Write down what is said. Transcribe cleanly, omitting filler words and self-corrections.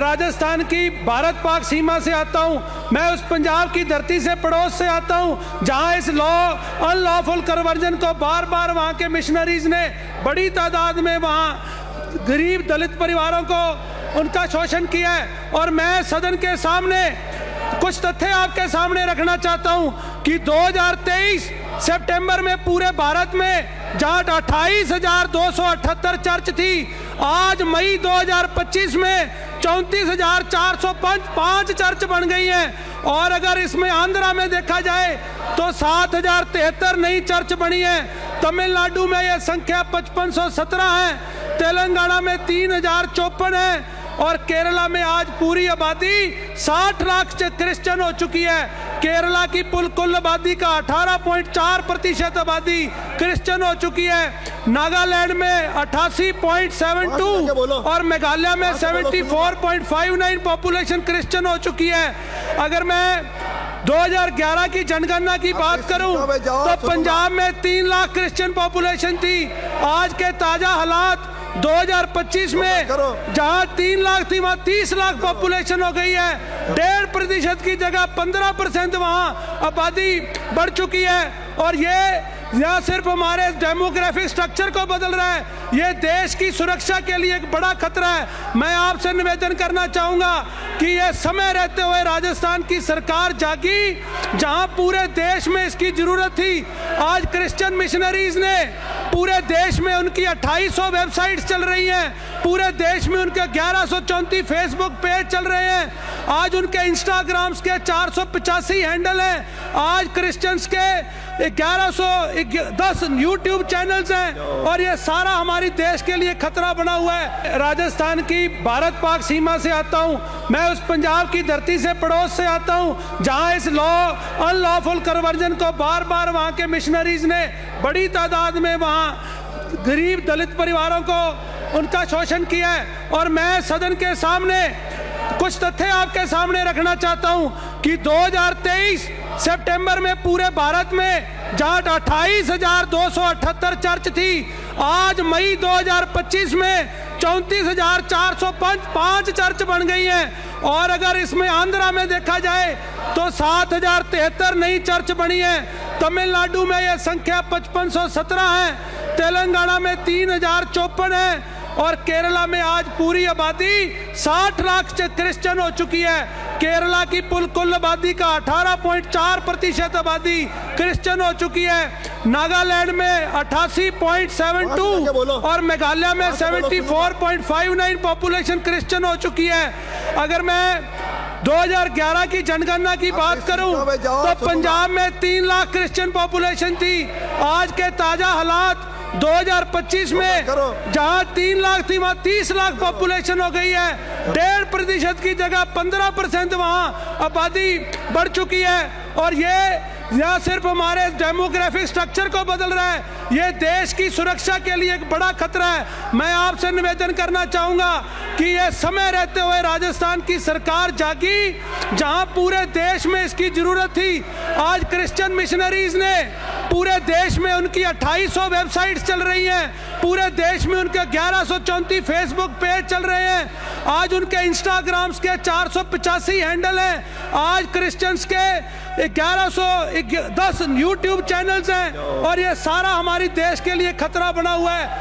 राजस्थान की भारत पाक सीमा से आता हूं। मैं उस पंजाब की धरती से, पड़ोस से आता हूं, जहां इस अनलॉफुल कन्वर्जन को बार बार वहां के मिशनरीज ने बड़ी तादाद में वहां गरीब दलित परिवारों को उनका शोषण किया है। और मैं सदन के सामने कुछ तथ्य आपके सामने रखना चाहता हूं कि 2023 सितंबर में पूरे भारत में जहां 28,278 चर्च थी, आज मई 2025 में 34,405 चर्च बन गई हैं। और अगर इसमें आंध्रा में देखा जाए तो 7,073 नई चर्च बनी है। तमिलनाडु में यह संख्या 5517 है, तेलंगाना में 3,054 है और केरला में आज पूरी आबादी 60 लाख क्रिश्चियन हो चुकी है। केरला की कुल आबादी का 18.4% आबादी क्रिश्चियन हो चुकी है। नागालैंड में 88.72 और मेघालय में 74.59 पॉपुलेशन क्रिश्चियन हो चुकी है। अगर मैं 2011 की जनगणना की बात करूं तो पंजाब में 3 लाख क्रिश्चियन पॉपुलेशन थी। आज के ताजा हालात 2025 में जहां 3 लाख थी, वहां 30 लाख पॉपुलेशन हो गई है। 1.5% की जगह 15% वहां आबादी बढ़ चुकी है। और ये यह सिर्फ हमारे डेमोग्राफिक स्ट्रक्चर को बदल रहा है, ये देश की सुरक्षा के लिए एक बड़ा खतरा है। मैं आपसे निवेदन करना चाहूंगा कि यह समय रहते हुए राजस्थान की सरकार जागी, जहां पूरे देश में इसकी जरूरत थी। आज क्रिश्चियन मिशनरीज ने पूरे देश में उनकी 2800 वेबसाइट्स चल रही हैं, पूरे देश में उनके 1134 फेसबुक पेज चल रहे हैं, आज उनके इंस्टाग्राम्स के 485 हैंडल हैं, आज क्रिश्चियंस के 1110 यूट्यूब चैनल्स हैं। और ये सारा हमारी देश के लिए खतरा बना हुआ है। राजस्थान की भारत पाक सीमा से आता हूं, मैं उस पंजाब की धरती से, पड़ोस से आता हूं, जहां इस अनलॉफुल कन्वर्जन को बार बार वहां के मिशनरीज ने बड़ी तादाद में वहां गरीब दलित परिवारों को उनका शोषण किया है। और मैं सदन के सामने कुछ तथ्य आपके सामने रखना चाहता हूं कि 2023 सितंबर में पूरे भारत में जहां 28,278 चर्च थी, आज मई 2025 में 34,405 चर्च बन गई हैं। और अगर इसमें आंध्रा में देखा जाए तो 7,073 नई चर्च बनी है। तमिलनाडु में यह संख्या 5517 है, तेलंगाना में 3,054 है और केरला में आज पूरी आबादी 60 लाख क्रिश्चियन हो चुकी है। केरला की कुल आबादी का 18.4% आबादी क्रिश्चियन हो चुकी है। नागालैंड में 88.72 और मेघालय में 74.59 पॉपुलेशन क्रिश्चियन हो चुकी है। अगर मैं 2011 की जनगणना की बात करूं तो पंजाब में 3 लाख क्रिश्चियन पॉपुलेशन थी। आज के ताजा हालात 2025 में जहां 3 लाख थी, वहां 30 लाख पॉपुलेशन हो गई है। 1.5% की जगह 15% वहां आबादी बढ़ चुकी है। और यह सिर्फ हमारे डेमोग्राफिक स्ट्रक्चर को बदल रहा है, ये देश की सुरक्षा के लिए एक बड़ा खतरा है। मैं आपसे निवेदन करना चाहूंगा कि यह समय रहते हुए राजस्थान की सरकार जागी, जहां पूरे देश में इसकी जरूरत थी। आज क्रिश्चियन मिशनरीज ने पूरे देश में उनकी 2800 वेबसाइट्स चल रही हैं, पूरे देश में उनके 1134 फेसबुक पेज चल रहे हैं, आज उनके इंस्टाग्राम्स के 485 हैंडल हैं, आज क्रिश्चियंस के 1110 यूट्यूब चैनल्स हैं। और ये सारा हमारी देश के लिए खतरा बना हुआ है।